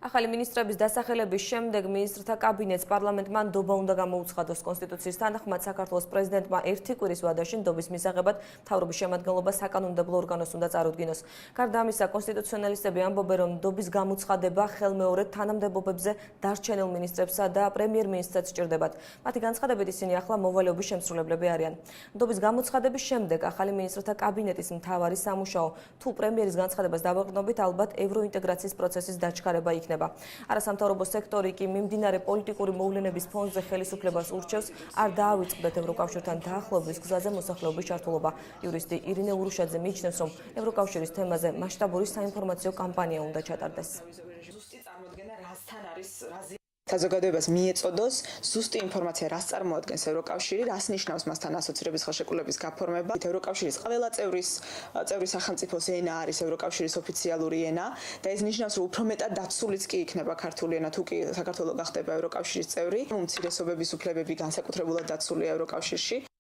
ახალი ministrების დასახელების შემდეგ ministrთა კაბინეტს პარლამენტმა ნდობა უნდა გამოუცხადოს კონსტიტუციის თანახმად საქართველოს პრეზიდენტმა ერთი კვირის ვადაში ნდობის მისაღებად მთავრობის შემადგენლობა საკანონმდებლო ორგანოს უნდა წარუდგინოს. გარდა ამისა, კონსტიტუციონალისტები ამბობენ, რომ ნდობის გამოცხადება ხელმეორედ თანამდებობებზე დარჩენილ ministrებსა და პრემიერ-მინისტრსაც სჭირდებათ. მათი განცხადებით ისინი ახლა მოვალეობის შემსრულებლები არიან. ნდობის გამოცხადების შემდეგ ახალი ministrთა კაბინეტის მთავარი სამუშაო თუ პრემიერის განცხადებას დავაყრდნობით, ალბათ ევროინტეგრაციის პროცესის დაჩქარება იქნება. არასამთავრობო სექტორი კი მიმდინარე პოლიტიკური მოვლენების ფონზე ხელისუფლებას ურჩევს არ დაავიწყდეთ ევროკავშირთან დაახლოების გზაზე მოსახლეობის ჩართულობა. იურისტი ირინე ურუშაძე მიიჩნევს, რომ ევროკავშირის თემაზე მასშტაბური საინფორმაციო კამპანია უნდა ჩატარდეს. საზოგადოებას მიეწოდოს ზუსტი ინფორმაცია, რას წარმოადგენს ევროკავშირი, რას ნიშნავს მასთან ასოცირების ხელშეკრულების გაფორმება. ევროკავშირის ყველა წევრი სახელმწიფოს ენა არის ევროკავშირის ოფიციალური ენა და ეს ნიშნავს, რომ უფრო მეტად დაცულიც კი იქნება ქართული ენა, თუ კი საქართველო გახდება ევროკავშირის წევრი. უმცირესობების უფლებები განსაკუთრებულად დაცულია ევროკავშირში.